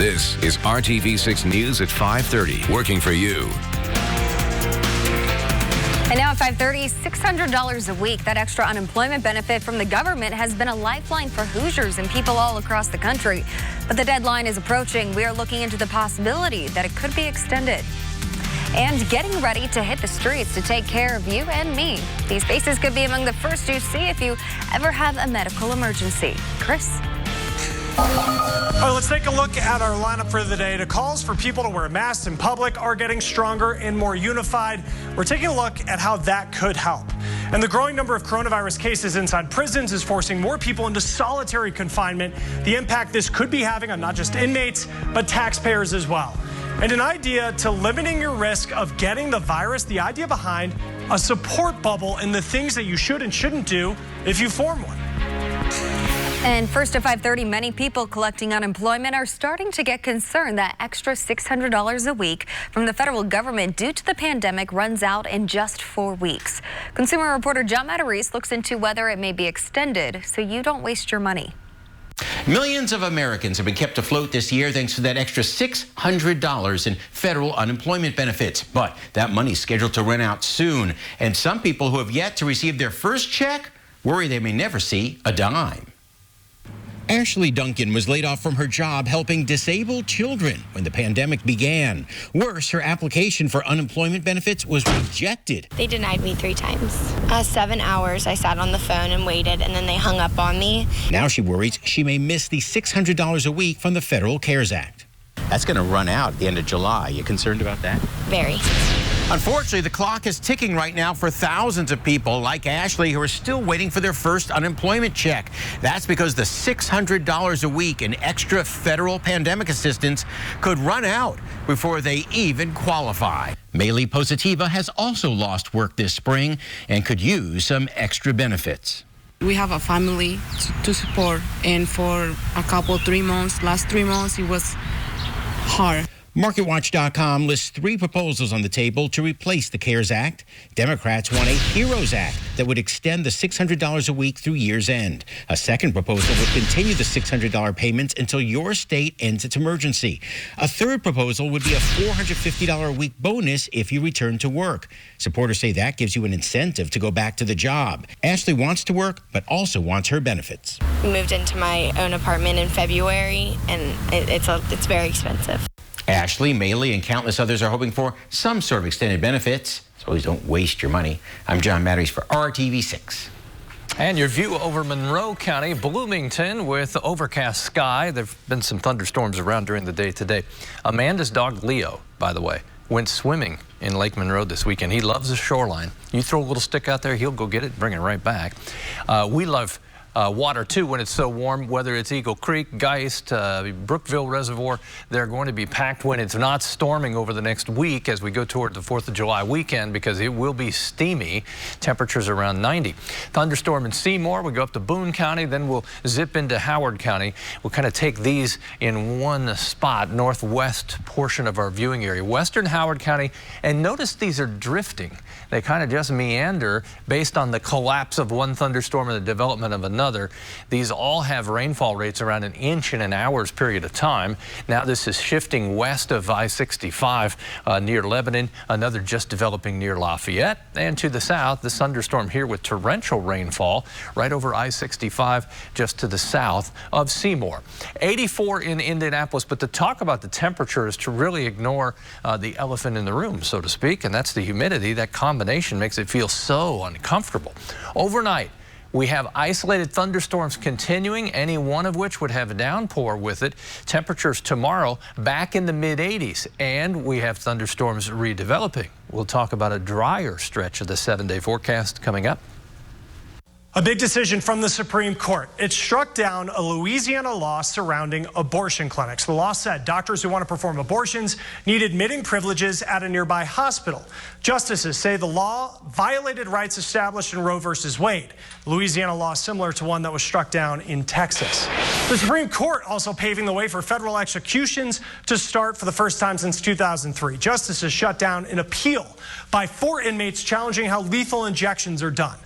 This is RTV6 News at 5:30, working for you. And now at 5:30, $600 a week. That extra unemployment benefit from the government has been a lifeline for Hoosiers and people all across the country. But the deadline is approaching. We are looking into the possibility that it could be extended. And getting ready to hit the streets to take care of you and me. These faces could be among the first you see if you ever have a medical emergency. Chris? All right, let's take a look at our lineup for the day. The calls for people to wear masks in public are getting stronger and more unified. We're taking a look at how that could help. And the growing number of coronavirus cases inside prisons is forcing more people into solitary confinement. The impact this could be having on not just inmates, but taxpayers as well. And an idea to limiting your risk of getting the virus, the idea behind a support bubble and the things that you should and shouldn't do if you form one. And first at 5:30, many people collecting unemployment are starting to get concerned that extra $600 a week from the federal government due to the pandemic runs out in just 4 weeks. Consumer reporter John Matarese looks into whether it may be extended so you don't waste your money. Millions of Americans have been kept afloat this year thanks to that extra $600 in federal unemployment benefits. But that money's scheduled to run out soon. And some people who have yet to receive their first check worry they may never see a dime. Ashley Duncan was laid off from her job helping disabled children when the pandemic began. Worse, her application for unemployment benefits was rejected. They denied me 3 times. 7 hours I sat on the phone and waited, and then they hung up on me. Now she worries she may miss the $600 a week from the Federal CARES Act. That's going to run out at the end of July. You concerned about that? Very. Unfortunately, the clock is ticking right now for thousands of people like Ashley who are still waiting for their first unemployment check. That's because the $600 a week in extra federal pandemic assistance could run out before they even qualify. Maylee Positiva has also lost work this spring and could use some extra benefits. We have a family to support, and for a couple, 3 months, last 3 months, it was hard. MarketWatch.com lists 3 proposals on the table to replace the CARES Act. Democrats want a HEROES Act that would extend the $600 a week through year's end. A second proposal would continue the $600 payments until your state ends its emergency. A third proposal would be a $450 a week bonus if you return to work. Supporters say that gives you an incentive to go back to the job. Ashley wants to work, but also wants her benefits. We moved into my own apartment in February, and it's very expensive. Ashley, Maylee, and countless others are hoping for some sort of extended benefits, so please don't waste your money. I'm John Matarese for RTV6. And your view over Monroe County, Bloomington, with overcast sky. There have been some thunderstorms around during the day today. Amanda's dog, Leo, by the way, went swimming in Lake Monroe this weekend. He loves the shoreline. You throw a little stick out there, he'll go get it and bring it right back. We love water too when it's so warm, whether it's Eagle Creek, Geist, Brookville Reservoir. They're going to be packed when it's not storming over the next week as we go toward the 4th of July weekend, because it will be steamy. Temperatures around 90. Thunderstorm in Seymour. We go up to Boone County, then we'll zip into Howard County. We'll kind of take these in one spot, northwest portion of our viewing area, western Howard County. And notice these are drifting. They kind of just meander based on the collapse of one thunderstorm and the development of another. These all have rainfall rates around 1 inch in an hour's period of time. Now this is shifting west of I-65 near Lebanon, another just developing near Lafayette, and to the south, this thunderstorm here with torrential rainfall right over I-65 just to the south of Seymour. 84 in Indianapolis, but to talk about the temperature is to really ignore the elephant in the room, so to speak, and that's the humidity. That combination makes it feel so uncomfortable. Overnight, we have isolated thunderstorms continuing, any one of which would have a downpour with it. Temperatures tomorrow back in the mid-80s, and we have thunderstorms redeveloping. We'll talk about a drier stretch of the 7-day forecast coming up. A big decision from the Supreme Court. It struck down a Louisiana law surrounding abortion clinics. The law said doctors who want to perform abortions need admitting privileges at a nearby hospital. Justices say the law violated rights established in Roe v. Wade, Louisiana law similar to one that was struck down in Texas. The Supreme Court also paving the way for federal executions to start for the first time since 2003. Justices shut down an appeal by 4 inmates challenging how lethal injections are done.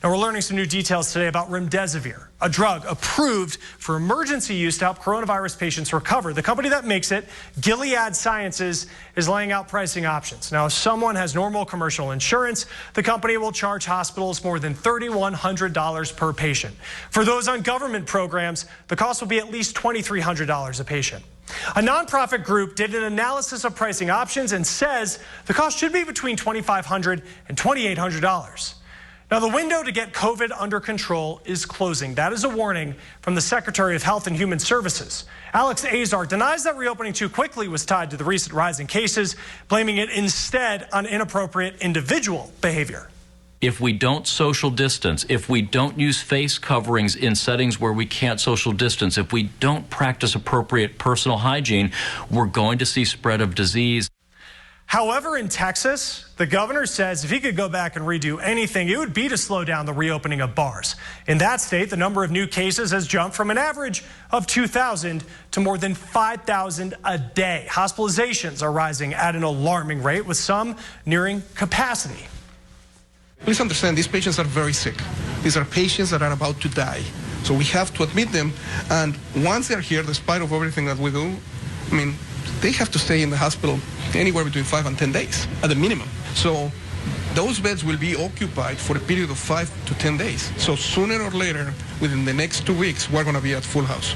Now, we're learning some new details today about remdesivir, a drug approved for emergency use to help coronavirus patients recover. The company that makes it, Gilead Sciences, is laying out pricing options. Now, if someone has normal commercial insurance, the company will charge hospitals more than $3,100 per patient. For those on government programs, the cost will be at least $2,300 a patient. A nonprofit group did an analysis of pricing options and says the cost should be between $2,500 and $2,800. Now, the window to get COVID under control is closing. That is a warning from the Secretary of Health and Human Services. Alex Azar denies that reopening too quickly was tied to the recent rise in cases, blaming it instead on inappropriate individual behavior. If we don't social distance, if we don't use face coverings in settings where we can't social distance, if we don't practice appropriate personal hygiene, we're going to see spread of disease. However, in Texas, the governor says if he could go back and redo anything, it would be to slow down the reopening of bars. In that state, the number of new cases has jumped from an average of 2,000 to more than 5,000 a day. Hospitalizations are rising at an alarming rate, with some nearing capacity. Please understand, these patients are very sick. These are patients that are about to die. So we have to admit them, and once they're here, despite of everything that we do, they have to stay in the hospital anywhere between 5 and 10 days at the minimum. So those beds will be occupied for a period of 5 to 10 days. So sooner or later, within the next 2 weeks, we're going to be at full house.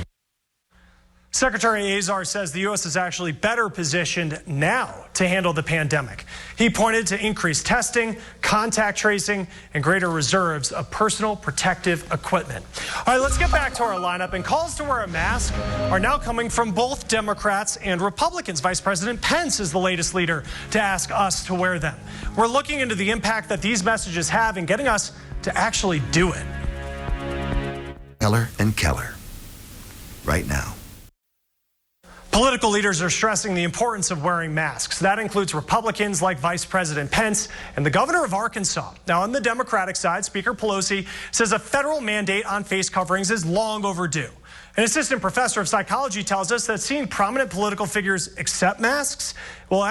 Secretary Azar says the U.S. is actually better positioned now to handle the pandemic. He pointed to increased testing, contact tracing, and greater reserves of personal protective equipment. All right, let's get back to our lineup. And calls to wear a mask are now coming from both Democrats and Republicans. Vice President Pence is the latest leader to ask us to wear them. We're looking into the impact that these messages have in getting us to actually do it. Keller and Keller, right now. Political leaders are stressing the importance of wearing masks. That includes Republicans like Vice President Pence and the governor of Arkansas. Now, on the Democratic side, Speaker Pelosi says a federal mandate on face coverings is long overdue. An assistant professor of psychology tells us that seeing prominent political figures accept masks will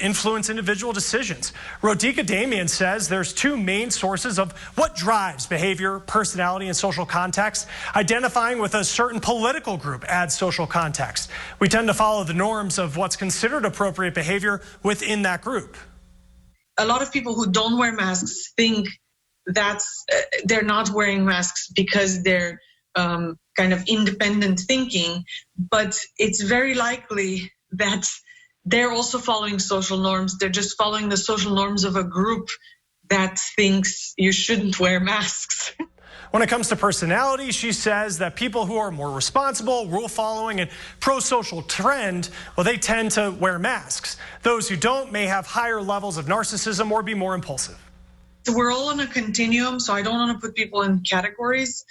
influence individual decisions. Rodika Damian says there's two main sources of what drives behavior, personality, and social context. Identifying with a certain political group adds social context. We tend to follow the norms of what's considered appropriate behavior within that group. A lot of people who don't wear masks think they're not wearing masks because they're kind of independent thinking, but it's very likely that they're also following social norms. They're just following the social norms of a group that thinks you shouldn't wear masks. When it comes to personality, she says that people who are more responsible, rule-following, and pro-social trend, they tend to wear masks. Those who don't may have higher levels of narcissism or be more impulsive. We're all on a continuum, so I don't want to put people in categories.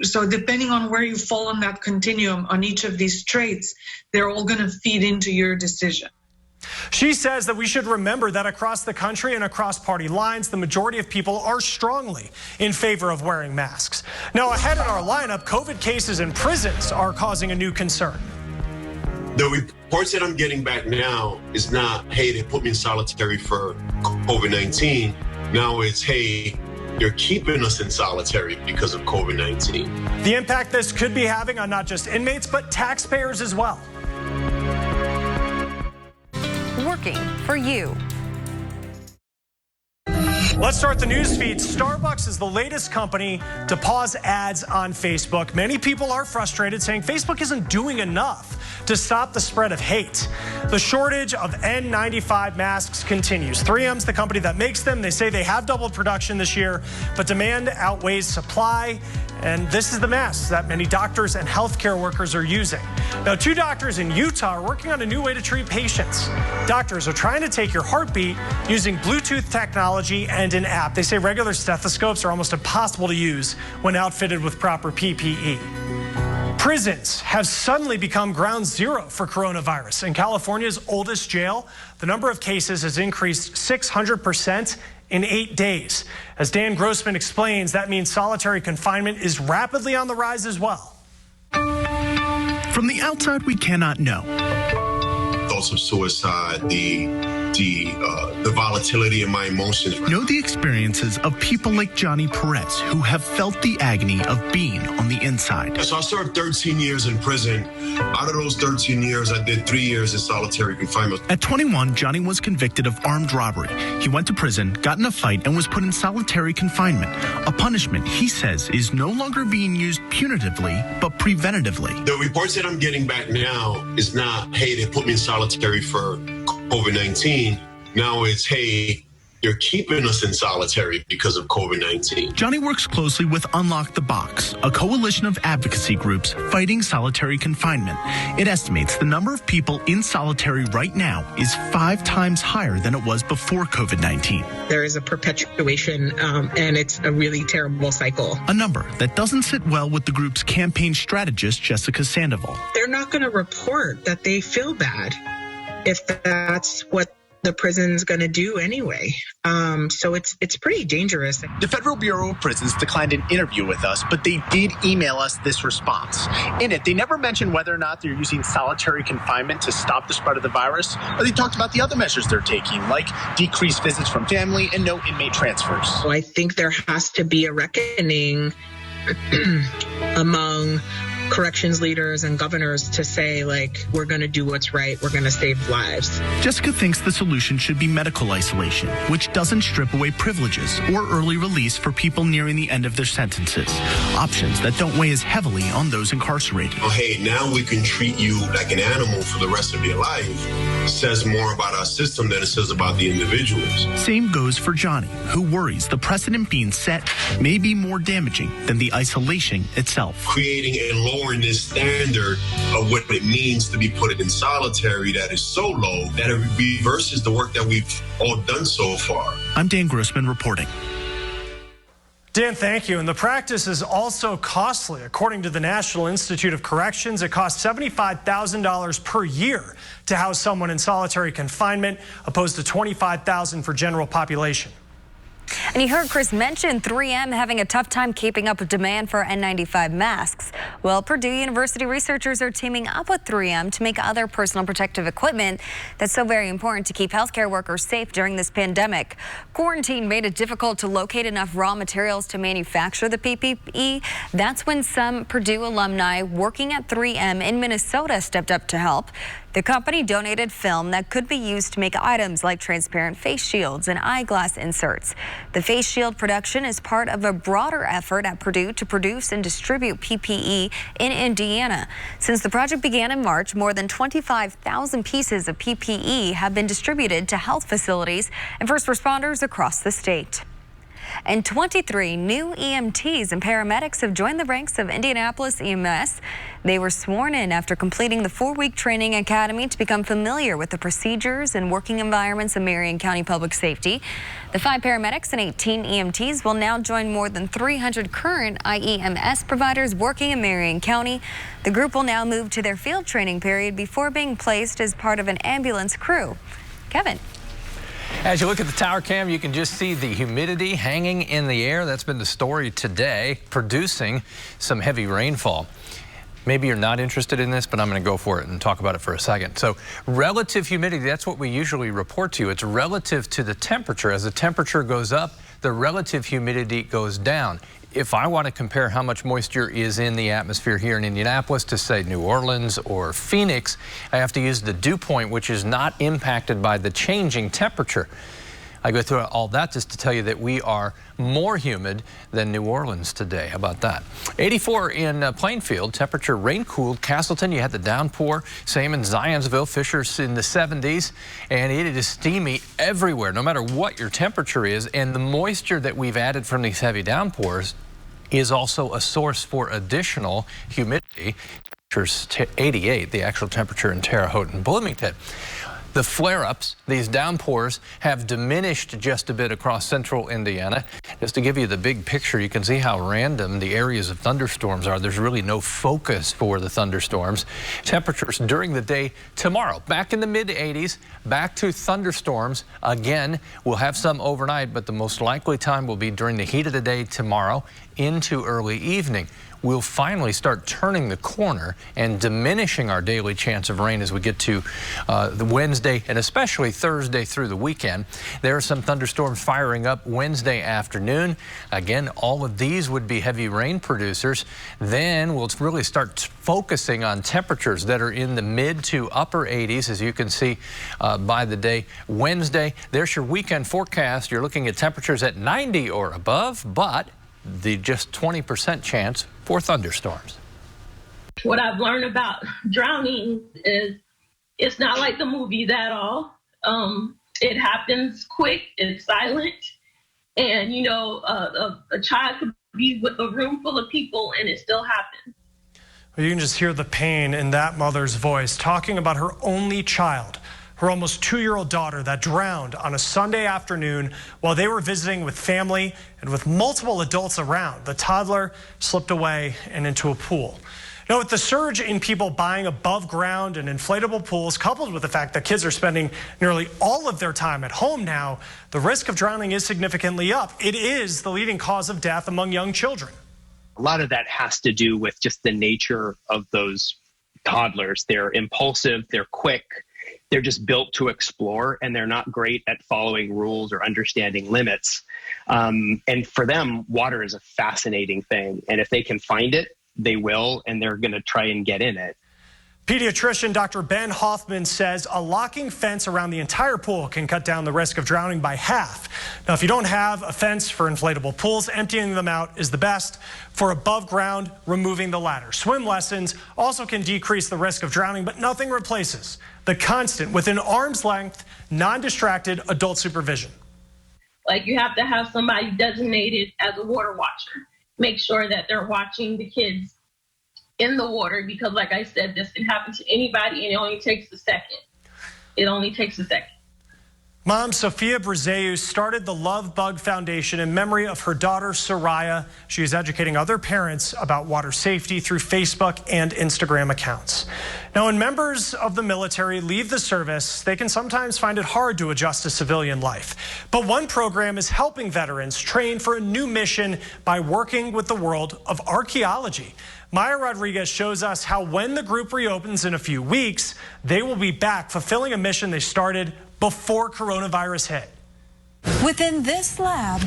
So depending on where you fall on that continuum on each of these traits, they're all going to feed into your decision. She says that we should remember that across the country and across party lines, the majority of people are strongly in favor of wearing masks. Now, ahead in our lineup, COVID cases in prisons are causing a new concern. The reports that I'm getting back now is not, hey, they put me in solitary for COVID-19. Now it's, hey, they're keeping us in solitary because of COVID-19. The impact this could be having on not just inmates, but taxpayers as well. Working for you. Let's start the news feed. Starbucks is the latest company to pause ads on Facebook. Many people are frustrated, saying Facebook isn't doing enough to stop the spread of hate. The shortage of N95 masks continues. 3M's the company that makes them. They say they have doubled production this year, but demand outweighs supply. And this is the mask that many doctors and healthcare workers are using. Now, 2 doctors in Utah are working on a new way to treat patients. Doctors are trying to take your heartbeat using Bluetooth technology and an app. They say regular stethoscopes are almost impossible to use when outfitted with proper PPE. Prisons have suddenly become ground zero for coronavirus. In California's oldest jail, the number of cases has increased 600% in 8 days. As Dan Grossman explains, that means solitary confinement is rapidly on the rise as well. From the outside, we cannot know. Thoughts of suicide, the the volatility in my emotions. Know the experiences of people like Johnny Perez who have felt the agony of being on the inside. So I served 13 years in prison. Out of those 13 years, I did 3 years in solitary confinement. At 21, Johnny was convicted of armed robbery. He went to prison, got in a fight, and was put in solitary confinement, a punishment he says is no longer being used punitively, but preventatively. The reports that I'm getting back now is not, hey, they put me in solitary for COVID-19. Now it's, hey, you're keeping us in solitary because of COVID-19. Johnny works closely with Unlock the Box, a coalition of advocacy groups fighting solitary confinement. It estimates the number of people in solitary right now is 5 times higher than it was before COVID-19. There is a perpetuation, and it's a really terrible cycle. A number that doesn't sit well with the group's campaign strategist, Jessica Sandoval. They're not going to report that they feel bad if that's what the prison's going to do anyway. So it's pretty dangerous. The Federal Bureau of Prisons declined an interview with us, but they did email us this response. In it, they never mentioned whether or not they're using solitary confinement to stop the spread of the virus, or they talked about the other measures they're taking, like decreased visits from family and no inmate transfers. So I think there has to be a reckoning among corrections leaders and governors to say, like, we're going to do what's right. We're going to save lives. Jessica thinks the solution should be medical isolation, which doesn't strip away privileges or early release for people nearing the end of their sentences. Options that don't weigh as heavily on those incarcerated. Oh, hey, now we can treat you like an animal for the rest of your life. Says more about our system than it says about the individuals. Same goes for Johnny, who worries the precedent being set may be more damaging than the isolation itself. Creating and lowering this standard of what it means to be put in solitary that is so low that it reverses the work that we've all done so far. I'm Dan Grossman reporting. Dan, thank you. And the practice is also costly. According to the National Institute of Corrections, it costs $75,000 per year to house someone in solitary confinement, opposed to $25,000 for general population. And you heard Chris mention 3M having a tough time keeping up with demand for N95 masks. Well, Purdue University researchers are teaming up with 3M to make other personal protective equipment that's so very important to keep healthcare workers safe during this pandemic. Quarantine made it difficult to locate enough raw materials to manufacture the PPE. That's when some Purdue alumni working at 3M in Minnesota stepped up to help. The company donated film that could be used to make items like transparent face shields and eyeglass inserts. The face shield production is part of a broader effort at Purdue to produce and distribute PPE in Indiana. Since the project began in March, more than 25,000 pieces of PPE have been distributed to health facilities and first responders across the state. And 23 new EMTs and paramedics have joined the ranks of Indianapolis EMS. They were sworn in after completing the 4-week training academy to become familiar with the procedures and working environments of Marion County Public Safety. The 5 paramedics and 18 EMTs will now join more than 300 current IEMS providers working in Marion County. The group will now move to their field training period before being placed as part of an ambulance crew. Kevin. As you look at the tower cam, you can just see the humidity hanging in the air. That's been the story today, producing some heavy rainfall. Maybe you're not interested in this, but I'm going to go for it and talk about it for a second. So relative humidity, that's what we usually report to you. It's relative to the temperature. As the temperature goes up, the relative humidity goes down. If I want to compare how much moisture is in the atmosphere here in Indianapolis to, say, New Orleans or Phoenix, I have to use the dew point, which is not impacted by the changing temperature. I go through all that just to tell you that we are more humid than New Orleans today. How about that? 84 in Plainfield, temperature rain-cooled. Castleton, you had the downpour. Same in Zionsville, Fisher's in the 70s. And it is steamy everywhere, no matter what your temperature is. And the moisture that we've added from these heavy downpours is also a source for additional humidity. Temperature's 88, the actual temperature in Terre Haute and Bloomington. The flare-ups, these downpours, have diminished just a bit across central Indiana. Just to give you the big picture, you can see how random the areas of thunderstorms are. There's really no focus for the thunderstorms. Temperatures during the day tomorrow, back in the mid-80s, back to thunderstorms. Again, we'll have some overnight, but the most likely time will be during the heat of the day tomorrow into early evening. we'll finally start turning the corner and diminishing our daily chance of rain as we get to the Wednesday and especially Thursday through the weekend. There are some thunderstorms firing up Wednesday afternoon. Again, all of these would be heavy rain producers. Then we'll really start focusing on temperatures that are in the mid to upper 80s, as you can see by the day. Wednesday, there's your weekend forecast. You're looking at temperatures at 90 or above, but the just 20% chance for thunderstorms. What I've learned about drowning is it's not like the movies at all. It happens quick, it's silent, and you know, a child could be with a room full of people and it still happens. Well, you can just hear the pain in that mother's voice, talking about her only child, her almost 2-year-old daughter that drowned on a Sunday afternoon while they were visiting with family and with multiple adults around. The toddler slipped away and into a pool. Now, with the surge in people buying above ground and inflatable pools, coupled with the fact that kids are spending nearly all of their time at home now, the risk of drowning is significantly up. It is the leading cause of death among young children. A lot of that has to do with just the nature of those toddlers. They're impulsive, they're quick, they're just built to explore, and they're not great at following rules or understanding limits. And for them, water is a fascinating thing. And if they can find it, they will, and they're going to try and get in it. Pediatrician Dr. Ben Hoffman says a locking fence around the entire pool can cut down the risk of drowning by half. Now, if you don't have a fence for inflatable pools, emptying them out is the best. For above ground, removing the ladder. Swim lessons also can decrease the risk of drowning, but nothing replaces the constant, within arm's length, non-distracted adult supervision. Like, you have to have somebody designated as a water watcher. Make sure that they're watching the kids in the water, because like I said, this can happen to anybody and it only takes a second. It only takes a second. Mom Sophia Brazeu started the Love Bug Foundation in memory of her daughter, Soraya. She is educating other parents about water safety through Facebook and Instagram accounts. Now, when members of the military leave the service, they can sometimes find it hard to adjust to civilian life. But one program is helping veterans train for a new mission by working with the world of archaeology. Maya Rodriguez shows us how when the group reopens in a few weeks, they will be back fulfilling a mission they started before coronavirus hit. Within this lab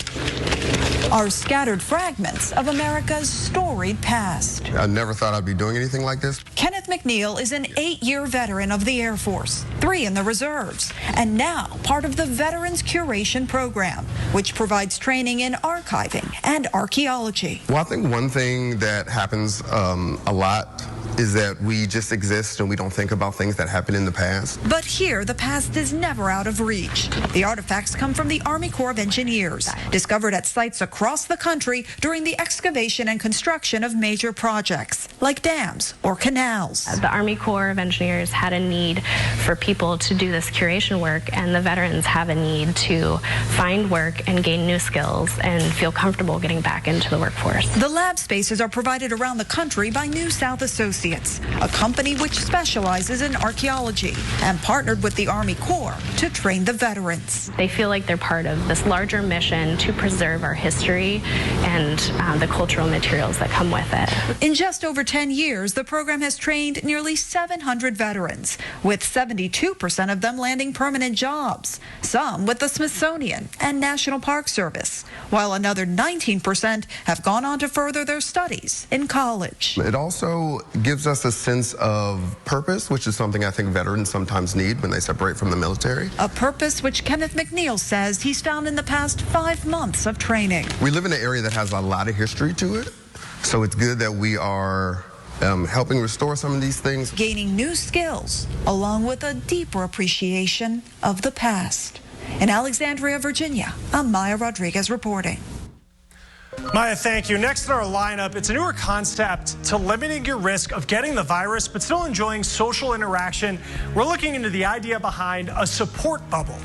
are scattered fragments of America's storied past. I never thought I'd be doing anything like this. Kenneth McNeil is an 8-year veteran of the Air Force, 3 in the reserves, and now part of the Veterans Curation Program, which provides training in archiving and archaeology. Well, I think one thing that happens a lot is that we just exist and we don't think about things that happened in the past. But here, the past is never out of reach. The artifacts come from the Army Corps of Engineers, discovered at sites across the country during the excavation and construction of major projects, like dams or canals. The Army Corps of Engineers had a need for people to do this curation work, and the veterans have a need to find work and gain new skills and feel comfortable getting back into the workforce. The lab spaces are provided around the country by New South Associates, a company which specializes in archaeology and partnered with the Army Corps to train the veterans. They feel like they're part of this larger mission to preserve our history and the cultural materials that come with it. In just over 10 years, the program has trained nearly 700 veterans, with 72% of them landing permanent jobs, some with the Smithsonian and National Park Service, while another 19% have gone on to further their studies in college. It also gives us a sense of purpose, which is something I think veterans sometimes need when they separate from the military. A purpose which Kenneth McNeil says he's found in the past 5 months of training. We live in an area that has a lot of history to it, so it's good that we are helping restore some of these things. Gaining new skills, along with a deeper appreciation of the past. In Alexandria, Virginia, I'm Maya Rodriguez reporting. Maya, thank you. Next in our lineup, it's a newer concept to limiting your risk of getting the virus but still enjoying social interaction. We're looking into the idea behind a support bubble.